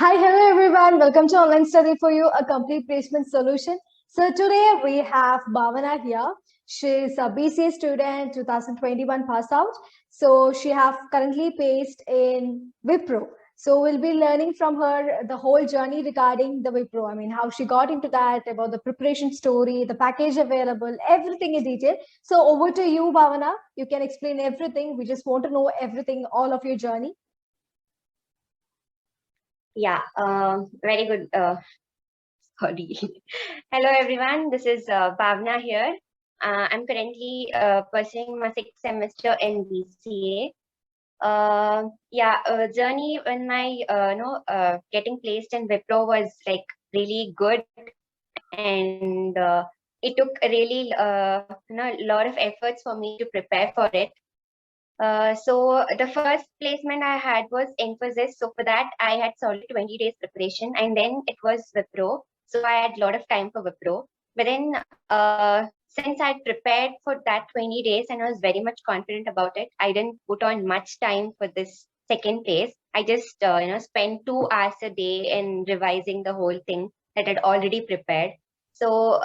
Hi, hello everyone. Welcome to Online Study for You, a complete placement solution. So today we have Bhavana here. She's a BCA student, 2021 pass out. So she have currently placed in Wipro. So we'll be learning from her the whole journey regarding the Wipro. I mean, how she got into that, about the preparation story, the package available, everything in detail. So over to you, Bhavana. You can explain everything. We just want to know everything, all of your journey. Yeah, very good. Sorry. Hello, everyone. This is Bhavna here. I'm currently pursuing my sixth semester in BCA. Journey when my getting placed in Wipro was like really good, and it took really a lot of efforts for me to prepare for it. So the first placement I had was Infosys. So for that, I had solid 20 days preparation, and then it was Wipro. So I had a lot of time for Wipro. But then since I prepared for that 20 days and I was very much confident about it, I didn't put on much time for this second place. I just spent 2 hours a day in revising the whole thing that I'd already prepared. So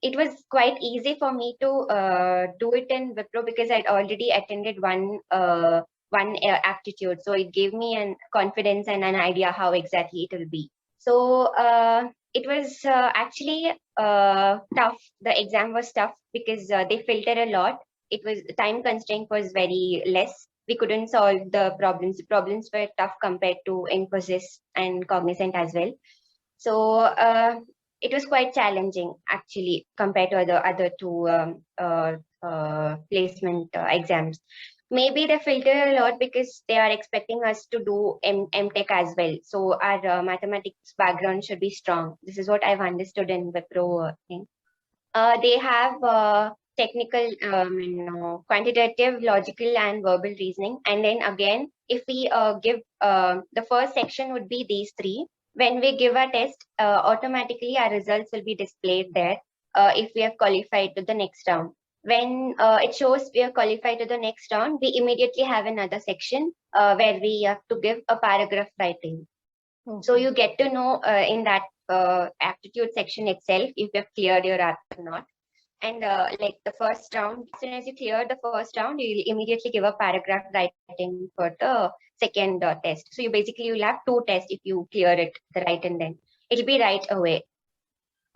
it was quite easy for me to do it in Wipro because I'd already attended one aptitude. So it gave me an confidence and an idea how exactly it will be. So it was actually tough. The exam was tough because they filtered a lot. It was time constraint was very less. We couldn't solve the problems. The problems were tough compared to Infosys and Cognizant as well. So it was quite challenging actually compared to the other two placement exams. Maybe they filter a lot because they are expecting us to do MTech as well. So our mathematics background should be strong. This is what I've understood in Wipro thing. They have technical, quantitative, logical, and verbal reasoning. And then again, if we give the first section would be these three. When we give a test, automatically our results will be displayed there if we have qualified to the next round. When it shows we are qualified to the next round, we immediately have another section where we have to give a paragraph writing. Okay. So you get to know in that aptitude section itself if you have cleared your app or not. And like the first round, as soon as you clear the first round, you'll immediately give a paragraph writing for the second test. So you'll have two tests if you clear it, the right and then. It'll be right away.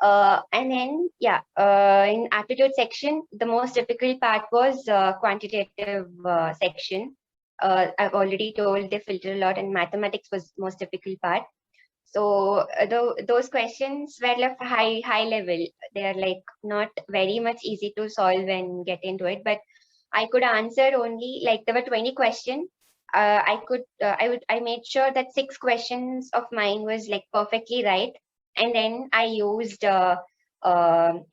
And then, in aptitude section, the most difficult part was quantitative section. I've already told they filter a lot, and mathematics was most difficult part. So those questions were like high level. They are like not very much easy to solve and get into it. But I could answer only like there were 20 questions. I made sure that 6 questions of mine was like perfectly right, and then I used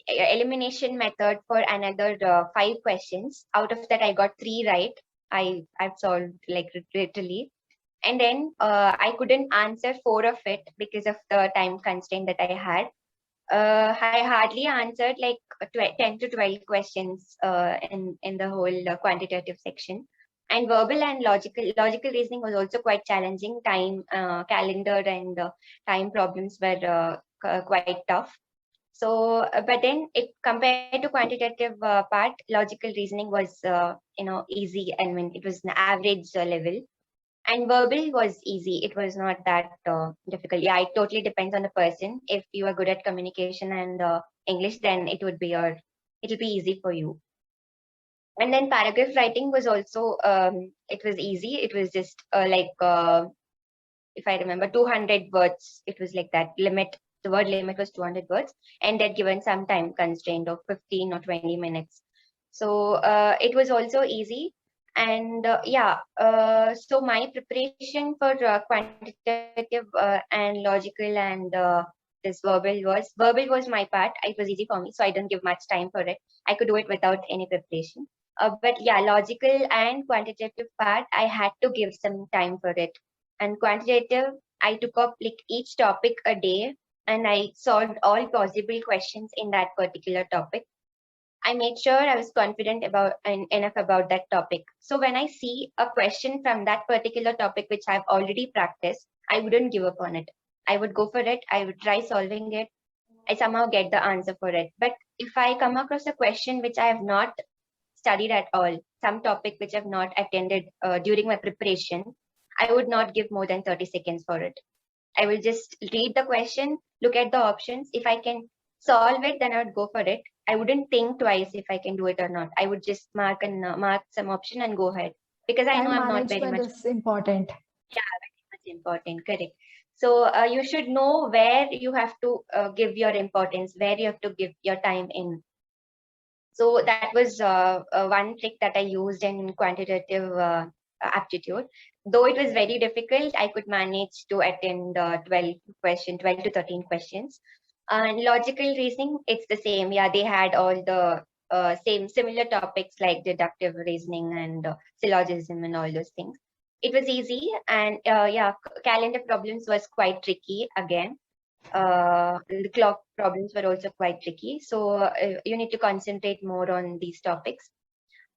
elimination method for another 5 questions. Out of that, I got 3 right. I've solved like literally. And then I couldn't answer 4 of it because of the time constraint that I had. I hardly answered like 10 to 12 questions in the whole quantitative section. And verbal and logical reasoning was also quite challenging. Time, calendar, and time problems were quite tough. So, but then it compared to quantitative part, logical reasoning was easy. I mean, it was an average level. And verbal was easy. It was not that difficult. Yeah, it totally depends on the person. If you are good at communication and English, then it'll be easy for you. And then paragraph writing was also, it was easy. It was just if I remember, 200 words. It was like that limit. The word limit was 200 words, and they're given some time constraint of 15 or 20 minutes. So it was also easy. And so my preparation for quantitative and logical and this verbal was my part. It was easy for me, so I didn't give much time for it. I could do it without any preparation. But yeah, logical and quantitative part, I had to give some time for it. And quantitative, I took up like each topic a day, and I solved all possible questions in that particular topic. I made sure I was confident about enough about that topic. So when I see a question from that particular topic which I've already practiced, I wouldn't give up on it. I would go for it. I would try solving it. I somehow get the answer for it. But if I come across a question which I have not studied at all, some topic which I've not attended during my preparation, I would not give more than 30 seconds for it. I will just read the question, look at the options. If I can solve it, then I would go for it. I wouldn't think twice if I can do it or not. I would just mark some option and go ahead, because I know Time I'm not very management much. is important. Yeah, very much important. Correct. So you should know where you have to give your importance, where you have to give your time in. So that was one trick that I used in quantitative aptitude. Though it was very difficult, I could manage to attend 12 to 13 questions. And logical reasoning, it's the same. Yeah, they had all the similar topics like deductive reasoning and syllogism and all those things. It was easy, and yeah, calendar problems was quite tricky again. The clock problems were also quite tricky. So you need to concentrate more on these topics.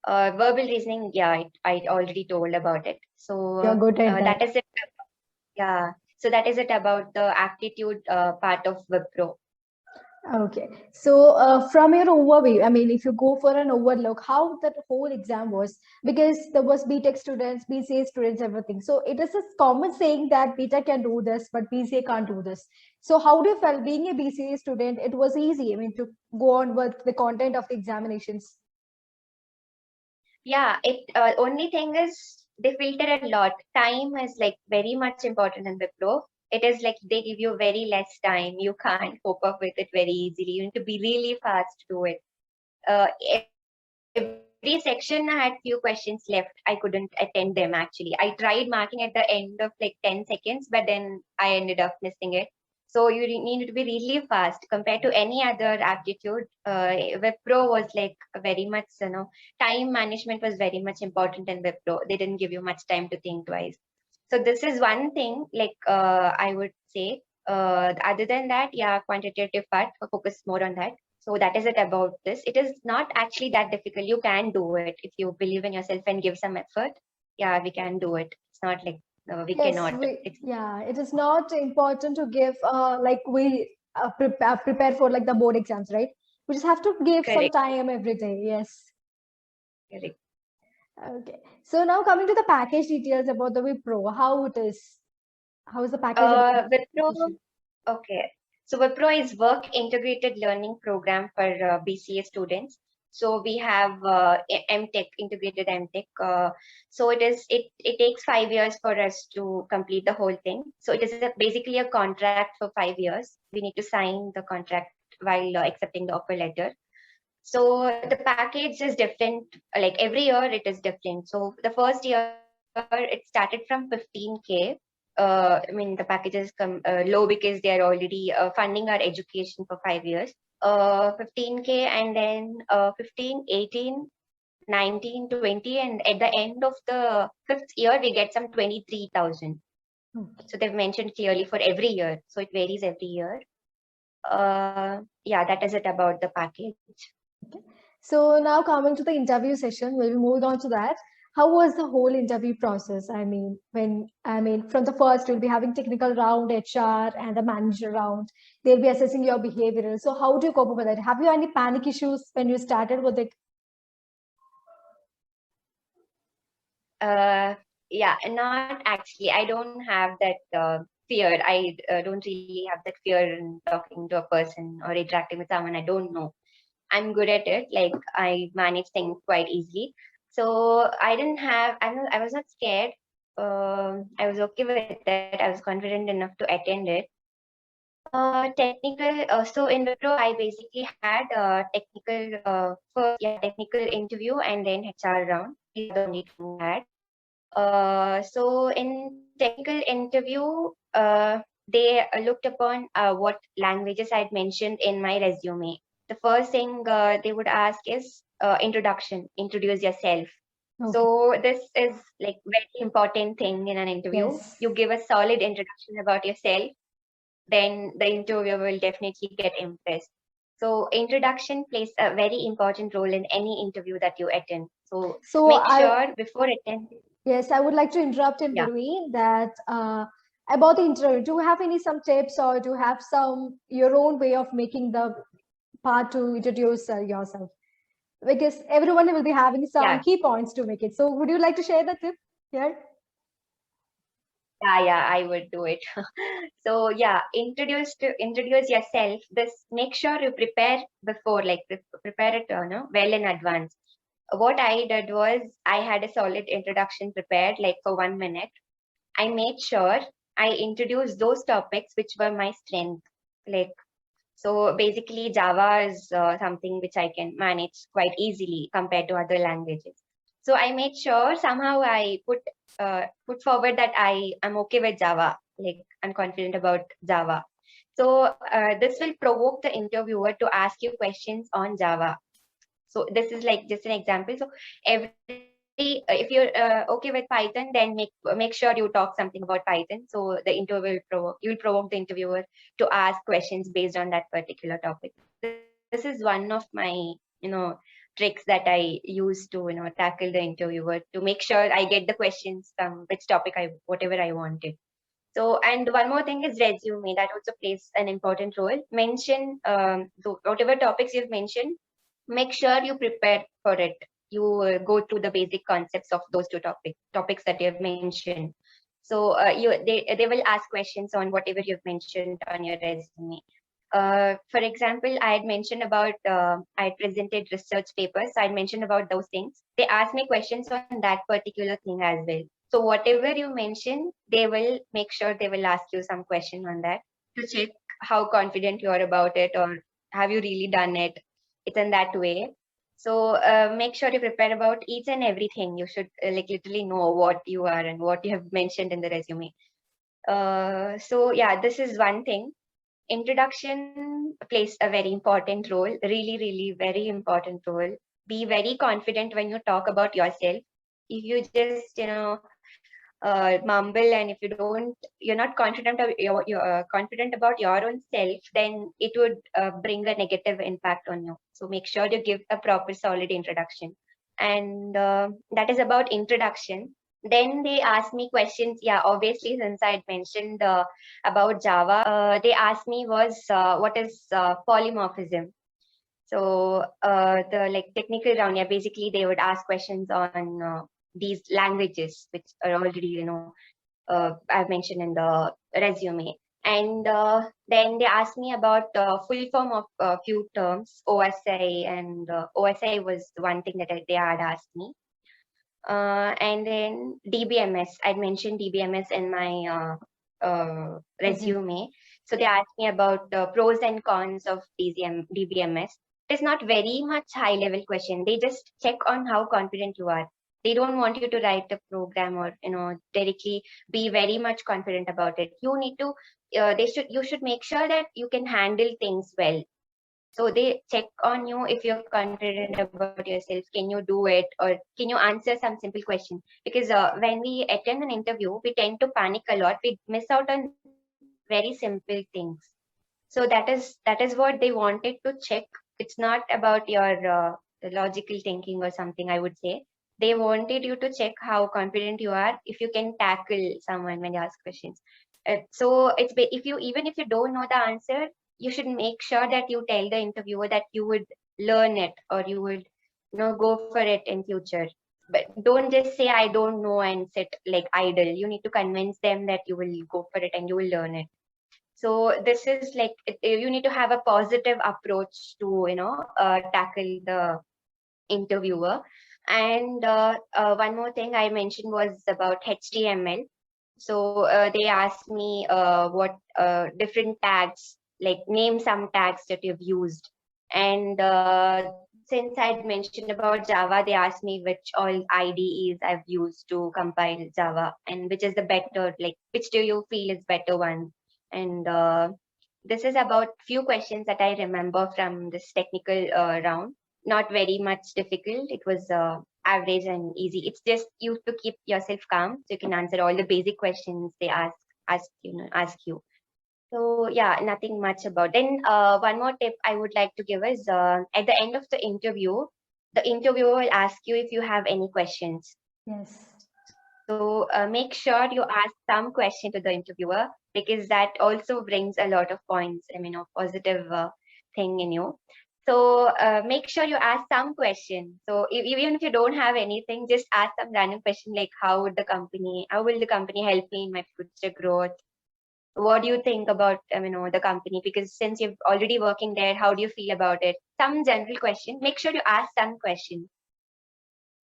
Verbal reasoning, yeah, I already told about it. So You're good at that. that is it. Yeah. So that is it about the aptitude part of Wipro. Okay. So from your overview, I mean, if you go for an overlook, how that whole exam was, because there was BTech students, BCA students, everything. So it is a common saying that BTech can do this, but BCA can't do this. So how do you feel being a BCA student? It was easy, I mean, to go on with the content of the examinations. Yeah, it only thing is they filter a lot. Time is like very much important in Wipro. It is like they give you very less time. You can't cope up with it very easily. You need to be really fast to do it. Every section I had few questions left. I couldn't attend them actually. I tried marking at the end of like 10 seconds, but then I ended up missing it. So you need to be really fast compared to any other aptitude. Wipro was like very much, time management was very much important in Wipro. They didn't give you much time to think twice. So this is one thing, like I would say. Other than that, yeah, quantitative part, focus more on that. So that is it about this. It is not actually that difficult. You can do it if you believe in yourself and give some effort. Yeah, we can do it. It's not like we Yes, cannot. yeah, it is not important to give like we prepare for like the board exams, right? We just have to give some Correct. time every day. Yes. Correct. Okay. So now coming to the package details about the Wipro, how it is, how is the package? Wipro, okay. So Wipro is work integrated learning program for BCA students. So we have MTech, integrated MTech. So it takes 5 years for us to complete the whole thing. So it is basically a contract for 5 years. We need to sign the contract while accepting the offer letter. So the package is different. Like every year, it is different. So the first year, it started from 15K. I mean, the packages come low because they are already funding our education for 5 years. 15K, and then 15, 18, 19, 20, and at the end of the fifth year, we get some 23,000. Okay. So they've mentioned clearly for every year. So it varies every year. Yeah, that is it about the package. Okay. So now coming to the interview session, we'll move on to that. How was the whole interview process? I mean, from the first, you'll be having technical round, HR, and the manager round. They'll be assessing your behavioral. So how do you cope up with that? Have you any panic issues when you started with it? Yeah, not actually. I don't have that fear. I don't really have that fear in talking to a person or interacting with someone I don't know. I'm good at it. Like I manage things quite easily. So I didn't have. I was not scared. I was okay with it. I was confident enough to attend it. Technical. So in Wipro, I basically had technical first, yeah, technical interview and then HR round. These are the only two I had. So in technical interview, they looked upon what languages I'd mentioned in my resume. The first thing they would ask is introduction, introduce yourself. Okay. So this is like very important thing in an interview. Yes. You give a solid introduction about yourself, then the interviewer will definitely get impressed. So introduction plays a very important role in any interview that you attend. So make sure before attending. Yes, I would like to interrupt in Yeah. between that about the interview, do you have some tips, or do you have some your own way of making the part to introduce yourself? Because everyone will be having some Yeah. key points to make it. So would you like to share the tip here? Yeah, I would do it. So yeah, introduce yourself. This, make sure you prepare before, like prepare it, well in advance. What I did was I had a solid introduction prepared, like for 1 minute. I made sure I introduced those topics which were my strength. Like, so basically, Java is something which I can manage quite easily compared to other languages. So I made sure somehow I put forward that I am okay with Java, like I'm confident about Java. So this will provoke the interviewer to ask you questions on Java. So this is like just an example. So if you're okay with Python, then make sure you talk something about Python. So the interview will you'll provoke the interviewer to ask questions based on that particular topic. This is one of my tricks that I use to tackle the interviewer, to make sure I get the questions from which topic whatever I wanted. So, and one more thing is resume, that also plays an important role. Mention whatever topics you've mentioned, make sure you prepare for it. You go through the basic concepts of those two topics that you have mentioned. So they will ask questions on whatever you've mentioned on your resume. For example, I had mentioned about I had presented research papers. So I had mentioned about those things. They asked me questions on that particular thing as well. So whatever you mention, they will make sure they will ask you some question on that to check how confident you are about it, or have you really done it. It's in that way. So make sure you prepare about each and everything. You should like literally know what you are and what you have mentioned in the resume. So yeah, this is one thing. Introduction plays a very important role, really, really very important role. Be very confident when you talk about yourself. If you just, mumble, and if you're not confident of you're confident about your own self, then it would bring a negative impact on you. So make sure you give a proper, solid introduction. And that is about introduction. Then they asked me questions. Yeah, obviously, since I had mentioned about Java, they asked me was what is polymorphism. So the like technical round, yeah, basically they would ask questions on these languages which are already I've mentioned in the resume. And then they asked me about full form of a few terms, OSI, and OSI was one thing that they had asked me. And then DBMS, I'd mentioned DBMS in my resume. So they asked me about the pros and cons of DBMS. It is not very much high level question. They just check on how confident you are. They don't want you to write a program or directly be very much confident about it. You need to you should make sure that you can handle things well. So they check on you if you're confident about yourself. Can you do it, or can you answer some simple question? Because when we attend an interview, we tend to panic a lot. We miss out on very simple things. So that is what they wanted to check. It's not about your logical thinking or something, I would say. They wanted you to check how confident you are, if you can tackle someone when they ask questions. So if you, even if you don't know the answer, you should make sure that you tell the interviewer that you would learn it, or you would go for it in future. But don't just say I don't know and sit like idle. You need to convince them that you will go for it and you will learn it. So this is like you need to have a positive approach to tackle the interviewer. And one more thing I mentioned was about HTML. So they asked me what different tags, like name some tags that you've used. And since I'd mentioned about Java, they asked me which all IDEs I've used to compile Java, and which is the better, like which do you feel is better one. And this is about few questions that I remember from this technical round. Not very much difficult. It was average and easy. It's just you to keep yourself calm so you can answer all the basic questions they ask you. So yeah, nothing much about. Then one more tip I would like to give is at the end of the interviewer will ask you if you have any questions. Yes. So make sure you ask some question to the interviewer, because that also brings a lot of points, positive thing in you. So make sure you ask some question. So even if you don't have anything, just ask some random question like, how will the company help me in my future growth? What do you think about the company? Because since you're already working there, how do you feel about it? Some general question. Make sure you ask some question.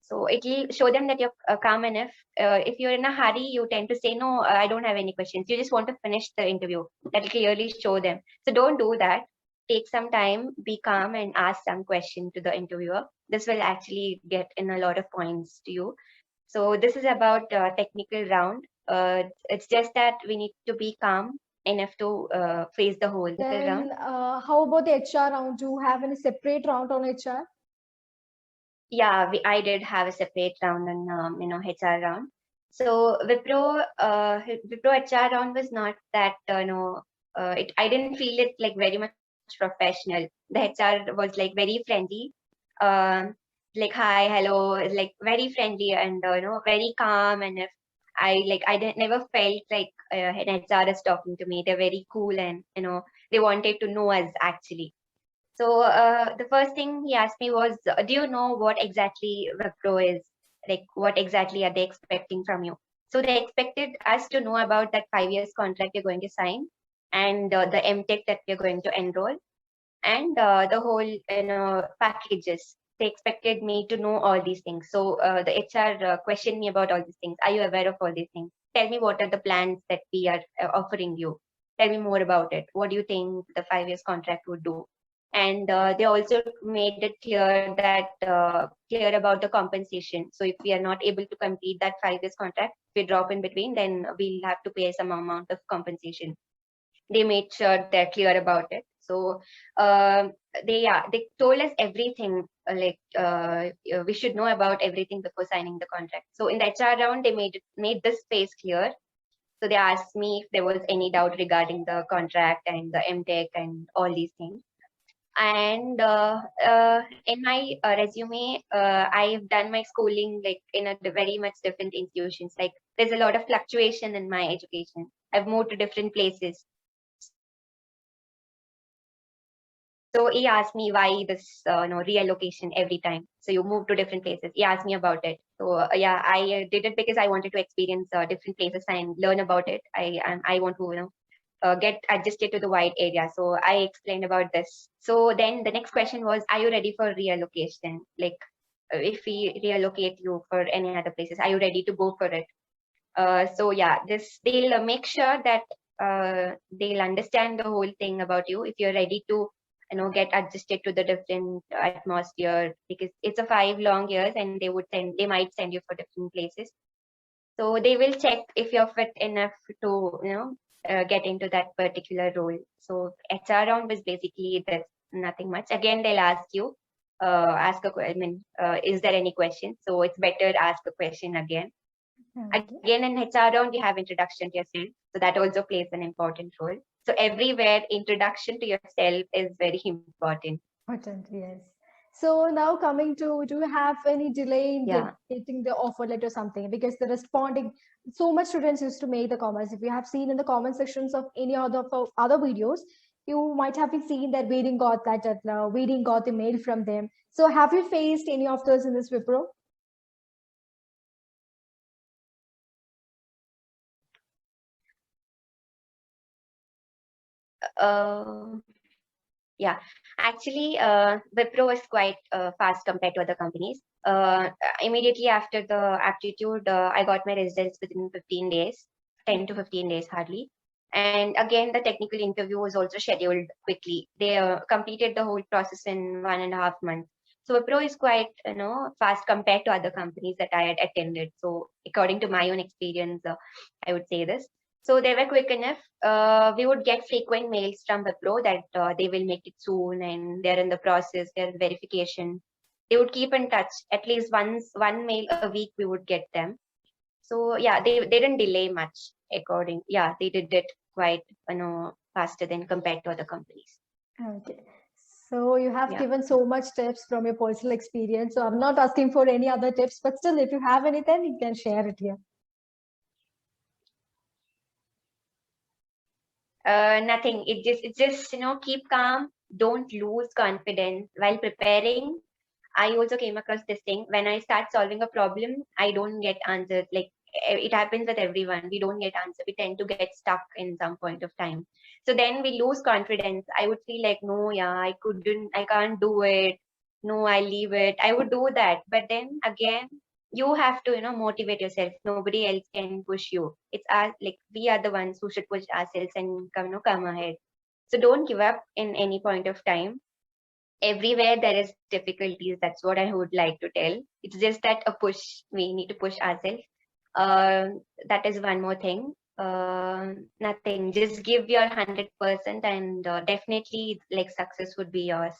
So it will show them that you're calm enough. If you're in a hurry, you tend to say, no, I don't have any questions. You just want to finish the interview. That will clearly show them. So don't do that. Take some time, be calm, and ask some question to the interviewer. This will actually get in a lot of points to you. So this is about technical round. It's just that we need to be calm enough to face the whole round. Then how about the HR round? Do you have any separate round on HR? Yeah, I did have a separate round on HR round. So Wipro HR round was not that I didn't feel it like very much professional. The HR was like very friendly, like hi, hello, like very friendly and very calm. And if never felt like an HR is talking to me. They're very cool, and they wanted to know us actually. So the first thing he asked me was, do you know what exactly Wipro is? Like, what exactly are they expecting from you? So they expected us to know about that 5 years contract you're going to sign, and the MTech that we're going to enroll, and the whole packages. They expected me to know all these things. So the HR questioned me about all these things. Are you aware of all these things? Tell me what are the plans that we are offering you. Tell me more about it. What do you think the 5 years contract would do? And they also made it clear that clear about the compensation. So if we are not able to complete that 5 years contract, if we drop in between, then we'll have to pay some amount of compensation. They made sure they're clear about it. So they told us everything, we should know about everything before signing the contract. So in the HR round, they made this phase clear. So they asked me if there was any doubt regarding the contract and the MTech and all these things. And in my resume, I've done my schooling like in a very much different institutions. Like there's a lot of fluctuation in my education. I've moved to different places. So he asked me why this reallocation every time. So you move to different places. He asked me about it. So I did it because I wanted to experience different places and learn about it. I want to get adjusted to the wide area. So I explained about this. So then the next question was, are you ready for reallocation? Like if we reallocate you for any other places, are you ready to go for it? So yeah, they'll make sure that they'll understand the whole thing about you if you're ready to get adjusted to the different atmosphere, because it's a 5 long years and they might send you for different places. So they will check if you're fit enough to get into that particular role. So HR round was basically this, nothing much. Again, they'll ask you is there any question? So it's better ask a question again. Again, in HR round, you have introduction to yourself. So that also plays an important role. So everywhere, introduction to yourself is very important. Important, yes. So now coming to, do you have any delay in getting the offer letter or something? Because the responding, so much students used to make the comments. If you have seen in the comment sections of any other videos, you might have been seen that Waiting got that Waiting got the mail from them. So have you faced any of those in this Wipro? Yeah, actually, Wipro was quite fast compared to other companies. Immediately after the aptitude, I got my results within 15 days, 10 to 15 days hardly. And again, the technical interview was also scheduled quickly. They completed the whole process in 1.5 months. So Wipro is quite, fast compared to other companies that I had attended. So according to my own experience, I would say this. So they were quick enough. We would get frequent mails from Wipro that they will make it soon and they're in the process, their verification. They would keep in touch. At least one mail a week we would get them. So yeah, they didn't delay much according. Yeah, they did it quite faster than compared to other companies. Okay. So you have given so much tips from your personal experience. So I'm not asking for any other tips, but still, if you have anything, you can share it here. Nothing. It's just, keep calm. Don't lose confidence while preparing. I also came across this thing. When I start solving a problem, I don't get answers. Like it happens with everyone. We don't get answer. We tend to get stuck in some point of time. So then we lose confidence. I would feel like, no, yeah, I can't do it. No, I leave it. I would do that. But then again, you have to, motivate yourself. Nobody else can push you. It's us, like we are the ones who should push ourselves and come ahead. So don't give up in any point of time. Everywhere there is difficulties. That's what I would like to tell. It's just that a push. We need to push ourselves. That is one more thing. Nothing. Just give your 100%, and definitely, like, success would be yours.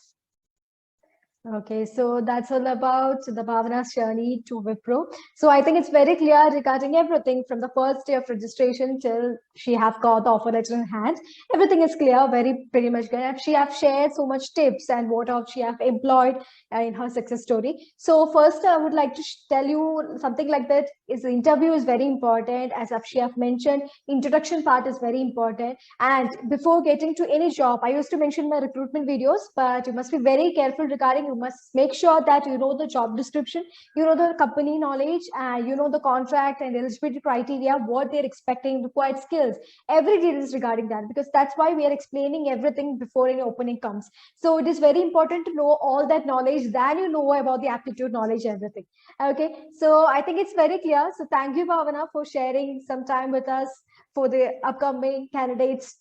Okay, so that's all about the Bhavana's journey to Wipro. So I think it's very clear regarding everything from the first day of registration till she have got the offer letter in hand. Everything is clear, pretty much clear. She have shared so much tips and what all she have employed in her success story. So first, I would like to tell you something like that. Is the interview is very important, as she have mentioned. Introduction part is very important, and before getting to any job, I used to mention my recruitment videos, but you must be very careful regarding. You must make sure that you know the job description, you know the company knowledge, and you know the contract and eligibility criteria, what they're expecting, required skills, every detail is regarding that, because that's why we are explaining everything before any opening comes. So it is very important to know all that knowledge, then you know about the aptitude knowledge, everything. Okay, so I think it's very clear. So thank you, Bhavana, for sharing some time with us for the upcoming candidates,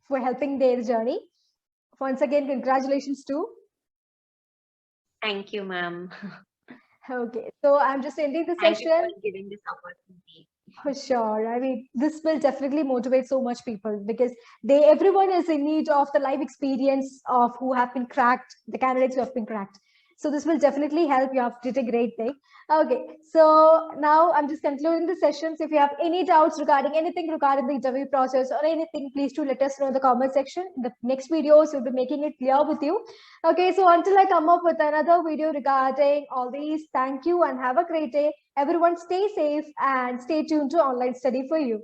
for helping their journey. Once again, congratulations too. Thank you, ma'am. Okay, so I'm just ending the Thank session. you for giving this opportunity. For sure. I mean, this will definitely motivate so much people, because everyone is in need of the life experience of who have been cracked, the candidates who have been cracked. So this will definitely help. You have did a great thing. Okay, so now I'm just concluding the session. So if you have any doubts regarding anything regarding the interview process or anything, please do let us know in the comment section. In the next videos, we'll be making it clear with you. Okay, so until I come up with another video regarding all these, thank you and have a great day. Everyone stay safe and stay tuned to Online Study for You.